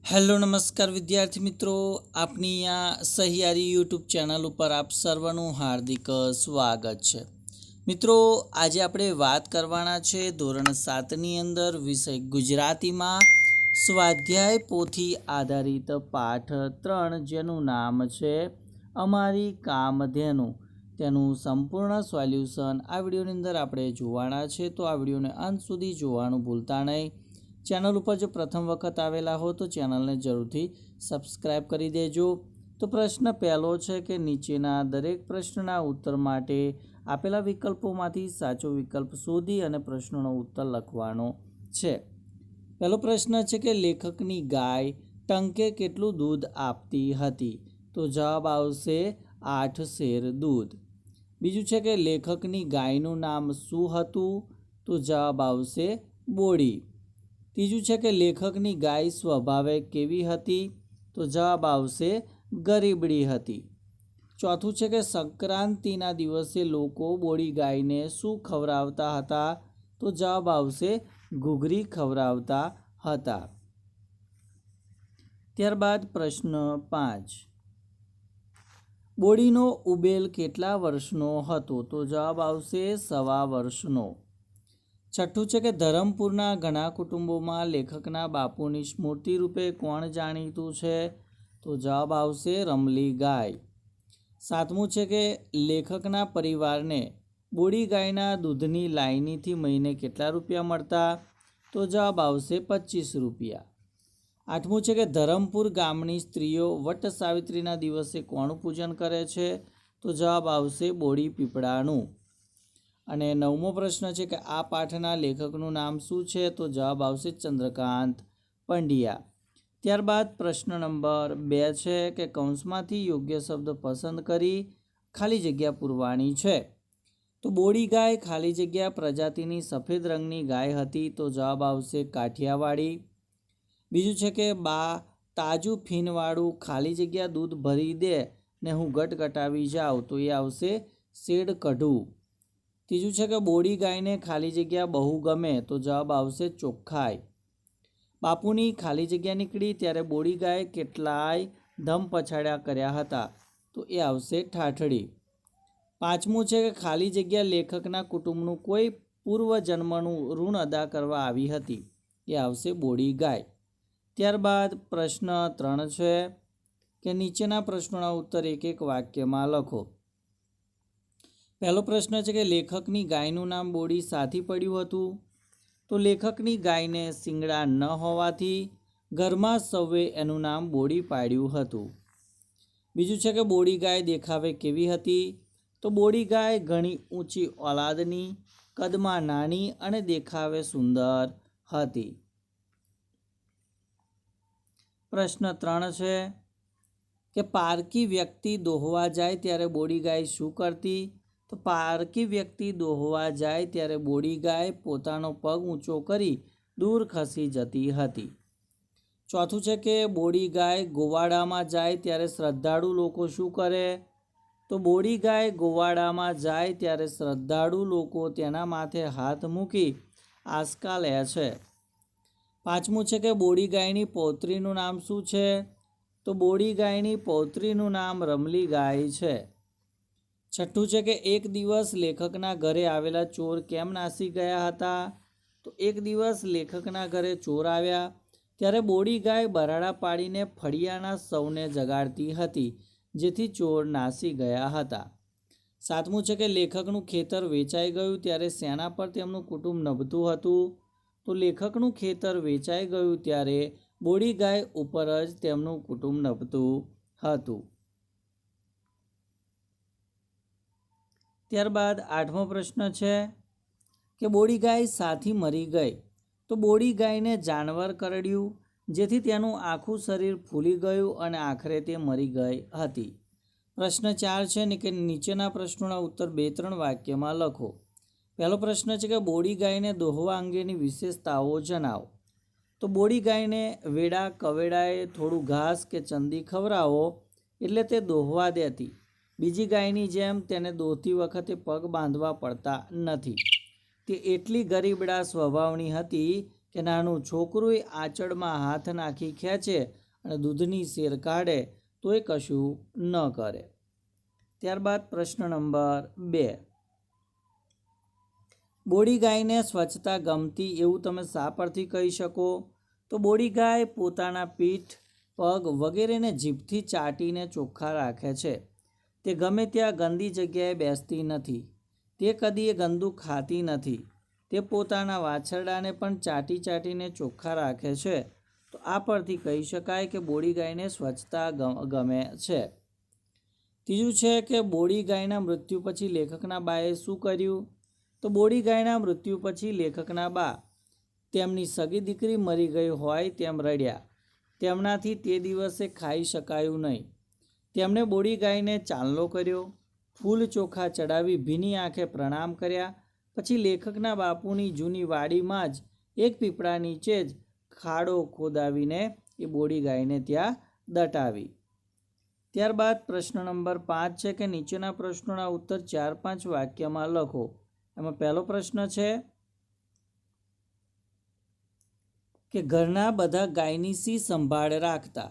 Hello નમસ્કાર વિદ્યાર્થી મિત્રો, આપની આ સહિયારી યુટ્યુબ ચેનલ ઉપર આપ સર્વનું હાર્દિક સ્વાગત છે। મિત્રો, આજે આપણે વાત કરવાના છે ધોરણ 7ની અંદર વિષય ગુજરાતીમાં સ્વાધ્યાય પોથી આધારિત પાઠ 3 જેનું નામ છે અમારી કામધેનુ। તેનું સંપૂર્ણ સોલ્યુશન આ વિડીયોની અંદર આપણે જોવાના છે, તો આ વિડીયોને અંત સુધી જોવાનું ભૂલતા નહીં। ચેનલ ઉપર જો પ્રથમ વખત આવેલા હો તો ચેનલને જરૂરથી સબસ્ક્રાઈબ કરી દેજો। તો પ્રશ્ન પહેલો છે કે નીચેના દરેક પ્રશ્નના ઉત્તર માટે આપેલા વિકલ્પોમાંથી સાચો વિકલ્પ શોધી અને પ્રશ્નનો ઉત્તર લખવાનો છે। પહેલો પ્રશ્ન છે કે લેખકની ગાય ટંકે કેટલું દૂધ આપતી હતી? તો જવાબ આવશે 8 શેર દૂધ। બીજું છે કે લેખકની ગાયનું નામ શું હતું? તો જવાબ આવશે બોડી। ત્રીજું છે કે લેખકની ગાય સ્વભાવે કેવી હતી? તો જવાબ આવશે ગરીબડી હતી। ચોથું છે કે સંક્રાંતિના દિવસે લોકો બોડી ગાયને શું ખવડાવતા હતા? તો જવાબ આવશે ઘૂઘરી ખવડાવતા હતા। ત્યારબાદ પ્રશ્ન 5, બોડીનો ઉબેલ કેટલા વર્ષનો હતો? તો જવાબ આવશે 1.25 વર્ષનો। છઠ્ઠું છે કે ધરમપુરના ઘણા કુટુંબોમાં લેખકના બાપુની સ્મૃતિ રૂપે કોણ જાણીતું છે? તો જવાબ આવશે રમલી ગાય। સાતમું છે કે લેખકના પરિવારને બોડી ગાયના દૂધની લાયનીથી મહિને કેટલા રૂપિયા મળતા? તો જવાબ આવશે 25 રૂપિયા। આઠમું છે કે ધરમપુર ગામની સ્ત્રીઓ વટ સાવિત્રીના દિવસે કોનું પૂજન કરે છે? તો જવાબ આવશે બોડી પીપળાનું। અને નવમો પ્રશ્ન છે કે આ પાઠના લેખકનું નામ શું છે? તો જવાબ આવશે ચંદ્રકાંત પંડ્યા। ત્યારબાદ પ્રશ્ન નંબર 2 છે કે કૌંસમાંથી યોગ્ય શબ્દ પસંદ કરી ખાલી જગ્યા પૂરવાની છે। તો બોડી ગાય ખાલી જગ્યા પ્રજાતિની સફેદ રંગની ગાય હતી, તો જવાબ આવશે કાઠિયાવાડી। બીજું છે કે બા તાજું ફીનવાળું ખાલી જગ્યા દૂધ ભરી દે ને હું ગટગટાવી જાઉં, તો એ આવશે શેડ કઢું। ત્રીજું છે કે બોડી ગાયને ખાલી જગ્યા બહુ ગમે, તો જવાબ આવશે ચોખ્ખાઈ। બાપુની ખાલી જગ્યા નીકળી ત્યારે બોડી ગાય કેટલાય ધમ પછાડ્યા કર્યા હતા, તો એ આવશે ઠાઠડી। પાંચમું છે કે ખાલી જગ્યા લેખકના કુટુંબનું કોઈ પૂર્વજન્મનું ઋણ અદા કરવા આવી હતી, એ આવશે બોડી ગાય। ત્યારબાદ પ્રશ્ન 3 છે કે નીચેના પ્રશ્નોના ઉત્તર એક એક વાક્યમાં લખો। પહેલો પ્રશ્ન છે કે લેખકની ગાયનું નામ બોડી સાથી પડ્યું હતું? તો લેખકની ગાયને શિંગડા ન હોવાથી ઘરમાં સૌએ એનું નામ બોડી પાડ્યું હતું। બીજું છે કે બોડી ગાય દેખાવે કેવી હતી? તો બોડી ગાય ઘણી ઊંચી ઓલાદની, કદમાં નાની અને દેખાવે સુંદર હતી। પ્રશ્ન 3 છે કે પારકી વ્યક્તિ દોહવા જાય ત્યારે બોડી ગાય શું કરતી? તો પારકી વ્યક્તિ દોહવા જાય ત્યારે બોડી ગાય પોતાનો પગ ઊંચો કરી દૂર ખસી જતી હતી। ચોથું છે કે બોડી ગાય ગોવાડામાં જાય ત્યારે શ્રદ્ધાળુ લોકો શું કરે? તો બોડી ગાય ગોવાડામાં જાય ત્યારે શ્રદ્ધાળુ લોકો તેના માથે હાથ મૂકી આંચકા લે છે। પાંચમું છે કે બોડી ગાયની પૌત્રીનું નામ શું છે? તો બોડી ગાયની પૌત્રીનું નામ રમલી ગાય છે। છઠ્ઠું છે કે એક દિવસ લેખકના ઘરે આવેલા ચોર કેમ નાસી ગયા હતા? તો એક દિવસ લેખકના ઘરે ચોર આવ્યા ત્યારે બોડી ગાય બરાડા પાડીને ફળિયાના સૌને જગાડતી હતી, જેથી ચોર નાસી ગયા હતા। સાતમું છે કે લેખકનું ખેતર વેચાઈ ગયું ત્યારે શેના પર તેમનું કુટુંબ નભતું હતું? તો લેખકનું ખેતર વેચાઈ ગયું ત્યારે બોડી ગાય ઉપર જ તેમનું કુટુંબ નભતું હતું। ત્યારબાદ 8મો પ્રશ્ન છે કે બોડી ગાય સાથી મરી ગઈ તો બોડી ગાયને જાનવર કરડ્યું, જેથી તેનું આખું શરીર ફૂલી ગયું અને આખરે તે મરી ગઈ હતી। પ્રશ્ન 4 છે ને કે નીચેના પ્રશ્નોના ઉત્તર 2-3 વાક્યમાં લખો। પહેલો પ્રશ્ન છે કે બોડી ગાયને દોહવા અંગેની વિશેષતાઓ જણાવો। તો બોડી ગાયને વેડા કવેડાએ થોડું ઘાસ કે ચંદી ખવડાવો એટલે તે દોહવા દેતી। બીજી ગાયની જેમ તેને દોહતી વખતે પગ બાંધવા પડતા નથી। તે એટલી ગરીબડા સ્વભાવની હતી કે નાનું છોકરું આંચળમાં હાથ નાખી ખેંચે અને દૂધની સેર કાઢે તો એ કશું ન કરે. ત્યારબાદ પ્રશ્ન નંબર 2. બોડી ગાયને સ્વચ્છતા ગમતી એવું તમે શા પરથી કહી શકો? તો બોડી ગાય પોતાના પીઠ, પગ વગેરેને જીભથી ચાટીને ચોખ્ખા રાખે છે. તે ગમે ત્યાં ગંદી જગ્યાએ બેસતી નથી. તે કદીએ ગંદુ ખાતી નથી. તે પોતાના વાછરડાને પણ ચાટી ચાટીને ચોખ્ખા રાખે છે. તો આ પરથી કહી શકાય કે બોડી ગાયને સ્વચ્છતા ગમે છે. ત્રીજું છે કે બોડી ગાયના મૃત્યુ પછી લેખકના બાએ શું કર્યું? તો બોડી ગાયના મૃત્યુ પછી લેખકના બા તેમની સગી દીકરી મરી ગઈ હોય તેમ રડ્યા. તેમનાથી તે દિવસે ખાઈ શકાયું નહીં. તેમણે બોડી ગાયને ચાંદલો કર્યો, ફૂલ ચોખા ચડાવી ભીની આંખે પ્રણામ કર્યા. પછી લેખકના બાપુની જૂની વાડીમાં જ એક પીપળા નીચે જ ખાડો ખોદાવીને એ બોડી ગાયને ત્યાં દટાવી. ત્યારબાદ પ્રશ્ન નંબર 5 છે કે નીચેના પ્રશ્નોના ઉત્તર 4-5 વાક્યમાં લખો. એમાં પહેલો પ્રશ્ન છે કે ઘરના બધા ગાયની શી સંભાળ રાખતા?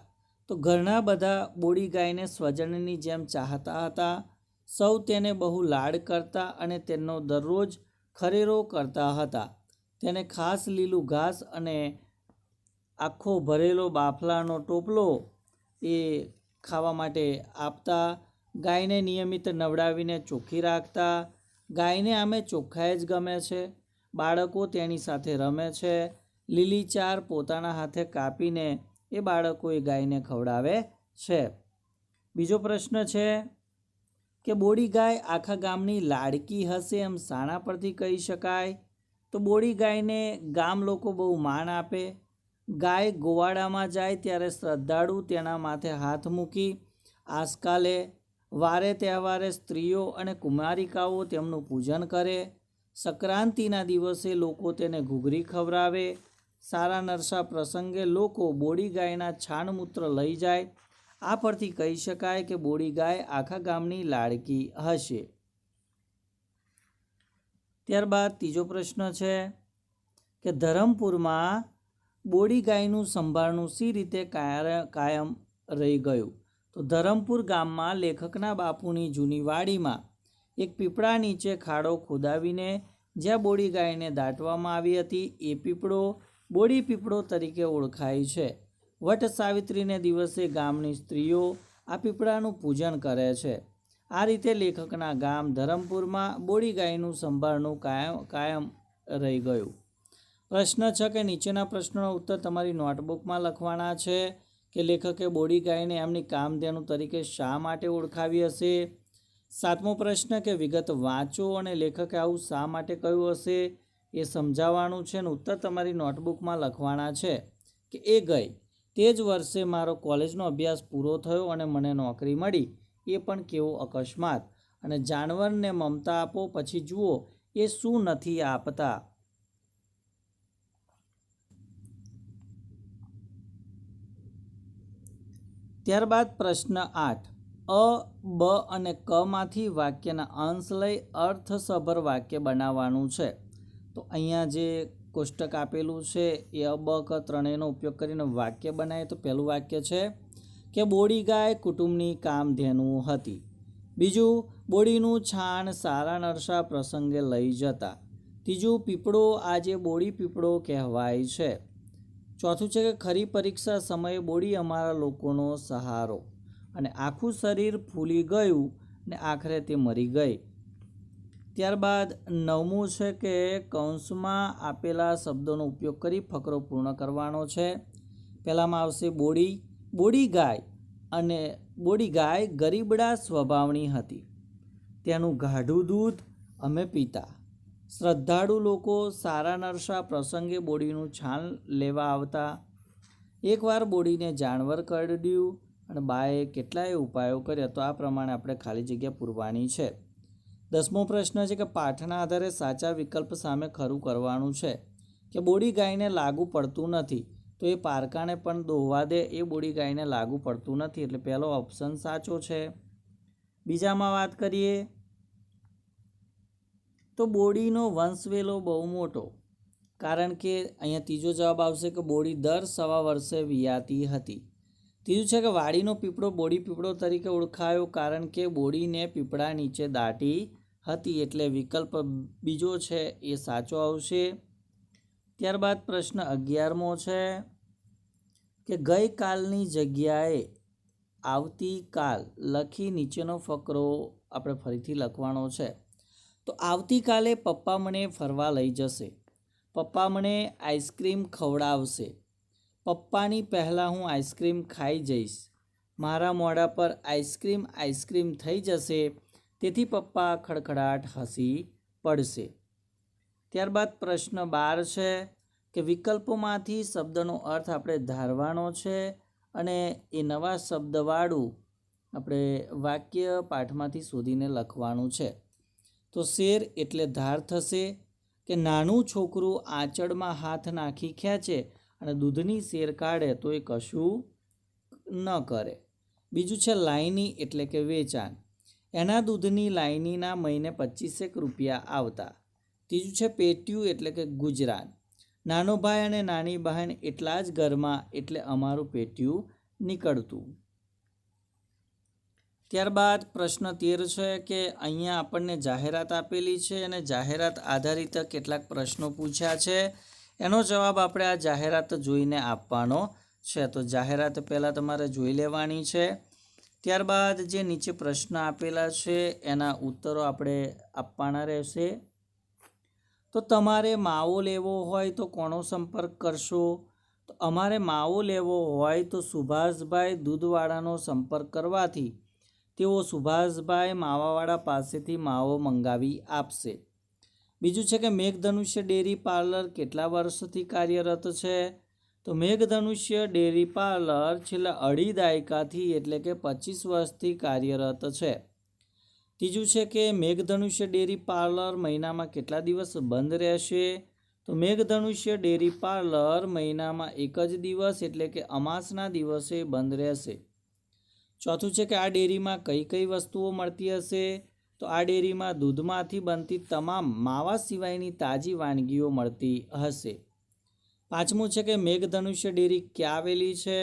તો ઘરના બધા બોડી ગાયને સ્વજનની જેમ ચાહતા હતા. સૌ તેને બહુ લાડ કરતા અને તેનો દરરોજ ખરેરો કરતા હતા. તેને ખાસ લીલું ઘાસ અને આખો ભરેલો બાફલાનો ટોપલો એ ખાવા માટે આપતા. ગાયને નિયમિત નવડાવીને ચોખ્ખી રાખતા. ગાયને આમે ચોખ્ખાઈ જ ગમે છે. બાળકો તેની સાથે રમે છે. લીલી ચાર પોતાના હાથે કાપીને એ બાળકો એ ગાયને ખવડાવે છે. બીજો પ્રશ્ન છે કે બોડી ગાય આખા ગામની લાડકી હશે એમ શાના પરથી કહી શકાય? તો બોડી ગાયને ગામ લોકો બહુ માન આપે. ગાય ગોવાડામાં જાય ત્યારે શ્રદ્ધાળુ તેના માથે હાથ મૂકી આસકા લે. વારે તહેવારે સ્ત્રીઓ અને કુમારિકાઓ તેમનું પૂજન કરે. સંક્રાંતિના દિવસે લોકો તેને ઘૂઘરી ખવડાવે. સારા નરસા પ્રસંગે લોકો બોડી ગાયના છાણમૂત્ર લઈ જાય. આ પરથી કહી શકાય કે બોડી ગાય આખા ગામની લાડકી હશે. ત્યારબાદ ત્રીજો પ્રશ્ન છે કે ધરમપુરમાં બોડી ગાયનું સંભાળનું સી રીતે કાયમ રહી ગયું? તો ધરમપુર ગામમાં લેખકના બાપુની જૂની વાડીમાં એક પીપળા નીચે ખાડો ખોદાવીને જ્યાં બોડી ગાયને દાટવામાં આવી હતી એ પીપળો બોડી પીપળો તરીકે ઓળખાય છે. વટ સાવિત્રીને દિવસે ગામની સ્ત્રીઓ આ પીપળાનું પૂજન કરે છે. આ રીતે લેખકના ગામ ધરમપુરમાં બોડી ગાયનું સંભાળનું કાયમ રહી ગયું. પ્રશ્ન છે કે નીચેના પ્રશ્નોનો ઉત્તર તમારી નોટબુકમાં લખવાના છે કે લેખકે બોડી ગાયને એમની કામધેનુ તરીકે શા માટે ઓળખાવી હશે? 7મો પ્રશ્ન કે વિગત વાંચો અને લેખકે આવું શા માટે કહ્યું હશે એ સમજાવવાનું છે અને ઉત્તર તમારી નોટબુકમાં લખવાના છે કે એ ગઈ તે જ વર્ષે મારો કોલેજનો અભ્યાસ પૂરો થયો અને મને નોકરી મળી. એ પણ કેવો અકસ્માત. અને જાનવરને મમતા આપો પછી જુઓ એ શું નથી આપતા. ત્યારબાદ પ્રશ્ન 8 અ, બ અને ક માંથી વાક્યના અંશ લઈ અર્થસભર વાક્ય બનાવવાનું છે. તો અહીંયા જે કોષ્ટક આપેલું છે એ અ, બ, ક ત્રણેયનો ઉપયોગ કરીને વાક્ય બનાવીએ. તો પહેલું વાક્ય છે કે બોડી ગાય કુટુંબની કામધેનુ હતી. બીજું, બોડીનું છાણ સારા નરસા પ્રસંગે લઈ જતા. ત્રીજું, પીપળો આજે બોડી પીપળો કહેવાય છે. ચોથું છે કે ખરી પરીક્ષા સમયે બોડી અમારા લોકોનો સહારો. અને આખું શરીર ફૂલી ગયું ને આખરે તે મરી ગઈ. ત્યારબાદ 9મું છે કે કૌંસમાં આપેલા શબ્દોનો ઉપયોગ કરી ફકરો પૂર્ણ કરવાનો છે. પહેલામાં આવશે બોડી. બોડી ગાય ગરીબડા સ્વભાવની હતી. તેનું ગાઢું દૂધ અમે પીતા. શ્રદ્ધાળુ લોકો સારા નરસા પ્રસંગે બોડીનું છાણ લેવા આવતા. એકવાર બોડીને જાનવર કરડ્યું અને બાએ કેટલાય ઉપાયો કર્યા. તો આ પ્રમાણે આપણે ખાલી જગ્યા પૂરવાની છે. 10મો પ્રશ્ન છે કે પાઠના આધારે સાચા વિકલ્પ સામે ખરું કરવાનું છે કે બોડી ગાયને લાગુ પડતું નથી તો એ પારકાને પણ દોહવા દે એ બોડી ગાયને લાગુ પડતું નથી. એટલે પહેલો ઓપ્શન સાચો છે. બીજામાં વાત કરીએ તો બોડીનો વંશવેલો બહુ મોટો કારણ કે અહીંયા ત્રીજો જવાબ આવશે કે બોડી દર સવા વર્ષે વિયાતી હતી. ત્રીજું છે કે વાડીનો પીપળો બોડી પીપળો તરીકે ઓળખાયો કારણ કે બોડીને પીપળા નીચે દાટી હતી, એટલે વિકલ્પ બીજો છે એ સાચો આવશે. ત્યારબાદ પ્રશ્ન 11મો છે કે ગઈકાલની જગ્યાએ આવતીકાલ લખી નીચેનો ફકરો આપણે ફરીથી લખવાનો છે. તો આવતીકાલે પપ્પા મને ફરવા લઈ જશે, પપ્પા મને આઈસ્ક્રીમ ખવડાવશે, પપ્પાની પહેલાં હું આઈસ્ક્રીમ ખાઈ જઈશ, મારા મોઢા પર આઈસ્ક્રીમ થઈ જશે, તેથી પપ્પા ખડખડાટ હસી પડશે. ત્યારબાદ પ્રશ્ન 12 છે કે વિકલ્પોમાંથી શબ્દનો અર્થ આપણે ધારવાનો છે અને એ નવા શબ્દવાળું આપણે વાક્ય પાઠમાંથી શોધીને લખવાનું છે. તો શેર એટલે ધાર થશે કે નાનું છોકરું આંચળમાં હાથ નાખી ખેંચે અને દૂધની શેર કાઢે તો એ કશું ન કરે. બીજું છે લાઈની એટલે કે વેચાણ, એના દૂધની લાઈનીના મહિને 25 રૂપિયા આવતા. ત્રીજું છે પેટ્યું એટલે કે ગુજરાન, નાનો ભાઈ અને નાની બહેન એટલા જ ઘરમાં એટલે અમારું પેટ્યું નીકળતું. ત્યારબાદ પ્રશ્ન 13 છે કે અહીંયા આપણને જાહેરાત આપેલી છે અને જાહેરાત આધારિત કેટલાક પ્રશ્નો પૂછ્યા છે, એનો જવાબ આપણે આ જાહેરાત જોઈને આપવાનો છે. તો જાહેરાત પહેલાં તમારે જોઈ લેવાની છે. ત્યારબાદ જે નીચે પ્રશ્ન આપેલા છે એના ઉત્તરો આપણે આપવાના રહેશે. તો તમારે માવો લેવો હોય તો કોનો સંપર્ક કરશો? તો અમારે માવો લેવો હોય તો સુભાષભાઈ દૂધવાળાનો સંપર્ક કરવાથી તેઓ સુભાષભાઈ માવાવાળા પાસેથી માવો મંગાવી આપશે. બીજું છે કે મેઘધનુષ્ય ડેરી પાર્લર કેટલા વર્ષથી કાર્યરત છે? તો મેઘધનુષ્ય ડેરી પાર્લર છેલ્લા 2.5 દાયકાથી એટલે કે 25 વર્ષથી કાર્યરત છે. ત્રીજું છે કે મેઘધનુષ્ય ડેરી પાર્લર મહિનામાં કેટલા દિવસ બંધ રહેશે? તો મેઘધનુષ્ય ડેરી પાર્લર મહિનામાં એક જ દિવસ એટલે કે અમાસના દિવસે બંધ રહેશે. ચોથું છે કે આ ડેરીમાં કઈ કઈ વસ્તુઓ મળતી હશે? તો આ ડેરીમાં દૂધમાંથી બનતી તમામ માવા સિવાયની તાજી વાનગીઓ મળતી હશે. પાંચમું છે કે મેઘધનુષ્ય ડેરી ક્યાં આવેલી છે?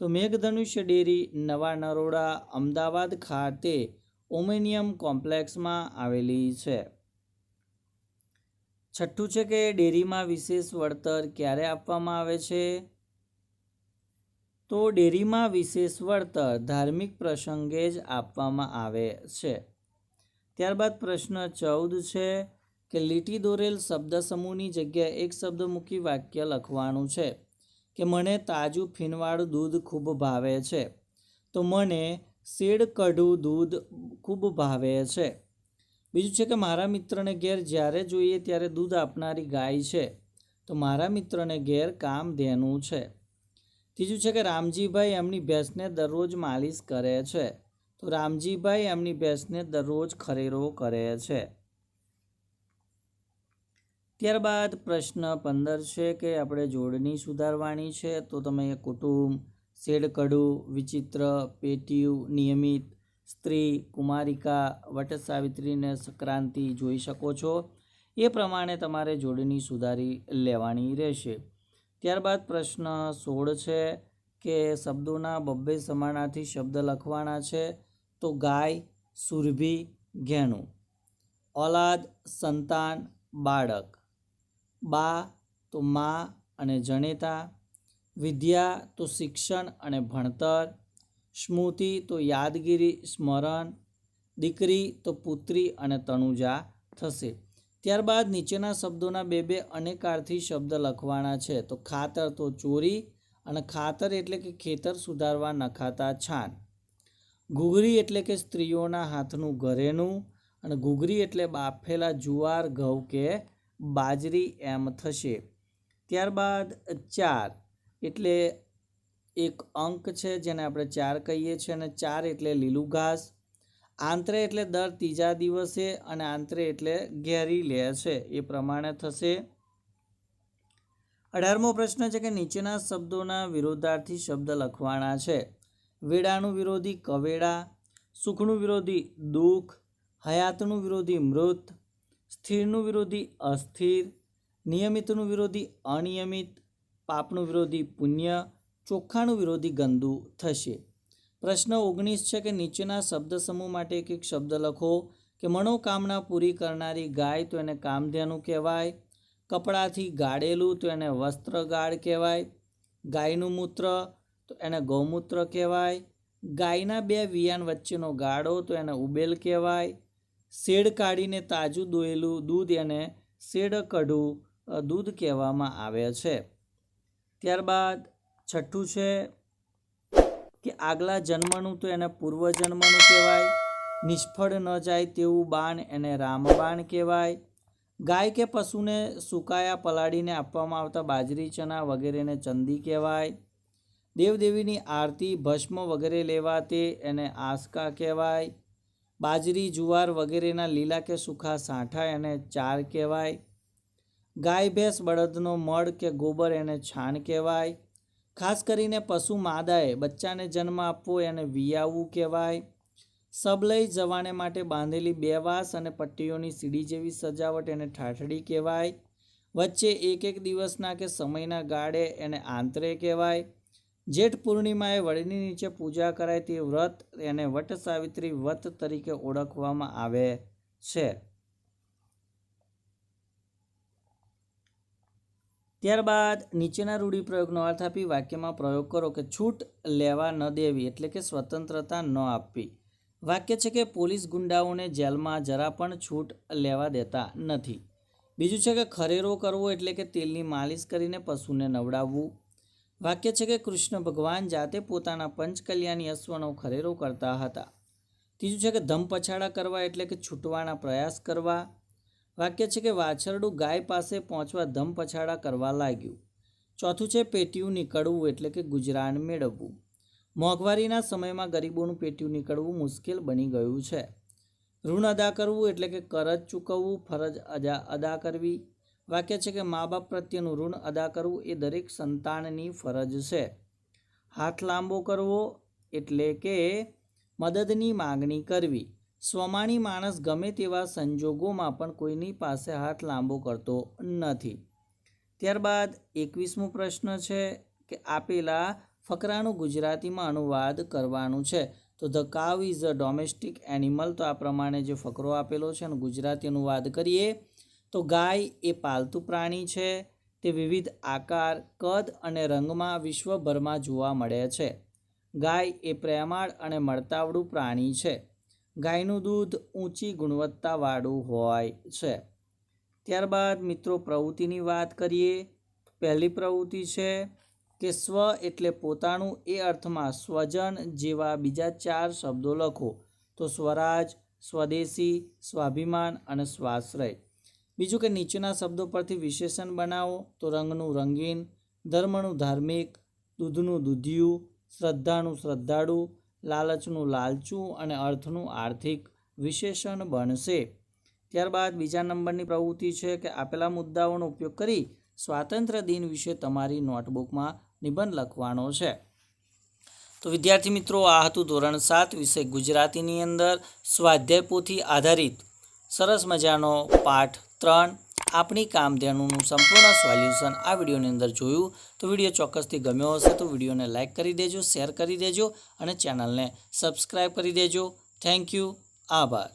તો મેઘધનુષ્ય ડેરી નવા નરોડા અમદાવાદ ખાતે ઓમેનિયમ કોમ્પ્લેક્સમાં આવેલી છે. છઠ્ઠું છે કે ડેરીમાં વિશેષ વળતર ક્યારે આપવામાં આવે છે? તો ડેરીમાં વિશેષ વળતર ધાર્મિક પ્રસંગે જ આપવામાં આવે છે. ત્યારબાદ પ્રશ્ન 14 છે કે લીટી દોરેલ શબ્દ સમૂહની જગ્યાએ એક શબ્દ મૂકી વાક્ય લખવાનું છે કે મને તાજું ફીણવાળું દૂધ ખૂબ ભાવે છે. તો મને શેડ કઢું દૂધ ખૂબ ભાવે છે. બીજું છે કે મારા મિત્રને ઘેર જ્યારે જોઈએ ત્યારે દૂધ આપનારી ગાય છે. તો મારા મિત્રને ઘેર કામધેનું છે. ત્રીજું છે કે રામજીભાઈ એમની ભેંસને દરરોજ માલિશ કરે છે. તો રામજીભાઈ એમની ભેંસને દરરોજ ખરેરો કરે છે. ત્યારબાદ પ્રશ્ન 15 છે કે આપણે જોડણી સુધારવાની છે. તો તમે કુટુંબ, શેડકડું, વિચિત્ર, પેટ્યું, નિયમિત, સ્ત્રી, કુમારિકા, વટસાવિત્રી ને સંક્રાંતિ જોઈ શકો છો. એ પ્રમાણે તમારે જોડણી સુધારી લેવાની રહેશે. ત્યારબાદ પ્રશ્ન 16 છે કે શબ્દોના બબ્બે સમાનાર્થી શબ્દ લખવાના છે. તો ગાય, સુરભી, ઘેણું, ઓલાદ, સંતાન, બાળક, બા તો મા અને જનેતા, વિદ્યા તો શિક્ષણ અને ભણતર, સ્મૃતિ તો યાદગીરી સ્મરણ, દીકરી તો પુત્રી અને તનુજા થશે. ત્યારબાદ નીચેના શબ્દોના બે અનેકાર્થી શબ્દ લખવાના છે. તો ખાતર તો ચોરી અને ખાતર એટલે કે ખેતર સુધારવા નખાતા છાણ, ઘૂઘરી એટલે કે સ્ત્રીઓના હાથનું ઘરેણું અને ઘૂઘરી એટલે બાફેલા જુવાર, ઘઉં કે બાજરી એમ થશે. ત્યારબાદ 4 એટલે એક અંક છે જેને આપણે 4 કહીએ છીએ અને 4 એટલે લીલું ઘાસ, આંતરે એટલે દર ત્રીજા દિવસે અને આંતરે એટલે ઘેરી લે છે એ પ્રમાણે થશે. 18મો પ્રશ્ન છે કે નીચેના શબ્દોના વિરોધાર્થી શબ્દ લખવાના છે. વેડાનું વિરોધી કવેડા, સુખનું વિરોધી દુઃખ, હયાતનું વિરોધી મૃત, સ્થિરનું વિરોધી અસ્થિર, નિયમિતનું વિરોધી અનિયમિત, પાપનું વિરોધી પુણ્ય, ચોખ્ખાનું વિરોધી ગંદુ થશે. પ્રશ્ન 19 છે કે નીચેના શબ્દ સમૂહ માટે એક એક શબ્દ લખો. કે મનોકામના પૂરી કરનારી ગાય તો એને કામધેનુ કહેવાય. કપડાથી ગાળેલું તો એને વસ્ત્રગાળ કહેવાય. ગાયનું મૂત્ર તો એને ગૌમૂત્ર કહેવાય. ગાયના બે વિયાન વચ્ચેનો ગાળો તો એને ઉબેલ કહેવાય. શેડ કાઢીને તાજું દોયેલું દૂધ એને શેડ કઢું દૂધ કહેવામાં આવે છે. ત્યારબાદ 6 છે કે આગલા જન્મનું તો એને પૂર્વજન્મનું કહેવાય. નિષ્ફળ ન જાય તેવું બાણ એને રામબાણ કહેવાય. ગાય કે પશુને સુકાયા પલાળીને આપવામાં આવતા બાજરી, ચણા વગેરેને ચંદી કહેવાય. દેવદેવીની આરતી, ભસ્મ વગેરે લેવા તે એને આસકા કહેવાય. બાજરી, જુવાર વગેરેના લીલા કે સૂખા સાંઠા એને ચાર કહેવાય. ગાય, ભેંસ, બળદનો મળ કે ગોબર એને છાણ કહેવાય. ખાસ કરીને પશુ માદાએ બચ્ચાને જન્મ આપવો એને વિયાવવું કહેવાય. સબ લઈ જવાને માટે બાંધેલી 2 વાંસ અને પટ્ટીઓની સીડી જેવી સજાવટ એને ઠાઠડી કહેવાય. વચ્ચે એક દિવસના કે સમયના ગાળે એને આંતરે કહેવાય. જેઠ પૂર્ણિમાએ વડની નીચે પૂજા કરાય તે વ્રત એને વટ સાવિત્રી વ્રત તરીકે ઓળખવામાં આવે છે. ત્યારબાદ નીચેના રૂઢિપ્રયોગનો અર્થ આપી વાક્યમાં પ્રયોગ કરો. કે છૂટ લેવા ન દેવી એટલે કે સ્વતંત્રતા ન આપવી. વાક્ય છે કે પોલીસ ગુંડાઓને જેલમાં જરા પણ છૂટ લેવા દેતા નથી. બીજું છે કે ખરેરો કરવો એટલે કે તેલની માલિશ કરીને પશુને નવડાવવું. વાક્ય છે કે કૃષ્ણ ભગવાન જાતે પોતાના પંચકલ્યાણી અશ્વનો ખરેરો કરતા હતા. ત્રીજું છે કે ધમપછાડા કરવા એટલે કે છૂટવાના પ્રયાસ કરવા. વાક્ય છે કે વાછરડું ગાય પાસે પહોંચવા ધમપછાડા કરવા લાગ્યું. ચોથું છે પેટીયું નીકળવું એટલે કે ગુજરાન મેળવવું. મોંઘવારીના સમયમાં ગરીબોનું પેટીયું નીકળવું મુશ્કેલ બની ગયું છે. ઋણ અદા કરવું એટલે કે કરજ ચૂકવવું, ફરજ અદા કરવી. વાક્ય છે કે મા બાપ પ્રત્યેનું ઋણ અદા કરવું એ દરેક સંતાનની ફરજ છે. હાથ લાંબો કરવો એટલે કે મદદની માગણી કરવી. સ્વમાની માણસ ગમે તેવા સંજોગોમાં પણ કોઈની પાસે હાથ લાંબો કરતો નથી. ત્યારબાદ 21મો પ્રશ્ન છે કે આપેલા ફકરાનું ગુજરાતીમાં અનુવાદ કરવાનું છે. તો the cow is a domestic animal. તો આ પ્રમાણે જે ફકરો આપેલો છે એનું ગુજરાતી અનુવાદ કરીએ તો ગાય એ પાલતુ પ્રાણી છે. તે વિવિધ આકાર, કદ અને રંગમાં વિશ્વભરમાં જોવા મળે છે. ગાય એ પ્રેમાળ અને મળતાવડું પ્રાણી છે. ગાયનું દૂધ ઊંચી ગુણવત્તાવાળું હોય છે. ત્યારબાદ મિત્રો પ્રવૃત્તિની વાત કરીએ. પહેલી પ્રવૃત્તિ છે કે સ્વ એટલે પોતાનું એ અર્થમાં સ્વજન જેવા બીજા 4 શબ્દો લખો. તો સ્વરાજ, સ્વદેશી, સ્વાભિમાન અને સ્વાશ્રય. બીજું કે નીચેના શબ્દો પરથી વિશેષણ બનાવો. તો રંગનું રંગીન, ધર્મનું ધાર્મિક, દૂધનું દૂધિયું, શ્રદ્ધાનું શ્રદ્ધાળુ, લાલચનું લાલચું અને અર્થનું આર્થિક વિશેષણ બનશે. ત્યારબાદ બીજા નંબરની પ્રવૃત્તિ છે કે આપેલા મુદ્દાઓનો ઉપયોગ કરી સ્વાતંત્ર્ય દિન વિશે તમારી નોટબુકમાં નિબંધ લખવાનો છે. તો વિદ્યાર્થી મિત્રો, આ હતું ધોરણ 7 વિષય ગુજરાતીની અંદર સ્વાધ્યાય પોથી આધારિત સરસ મજાનો પાઠ 3 આપણી કામધેનુનું સંપૂર્ણ સોલ્યુશન આ વિડીયોની અંદર જોયું. તો વિડીયો ચોક્કસથી ગમ્યો હશે તો વિડીયોને લાઇક કરી દેજો, શેર કરી દેજો અને ચેનલને સબસ્ક્રાઈબ કરી દેજો. Thank you. આભાર.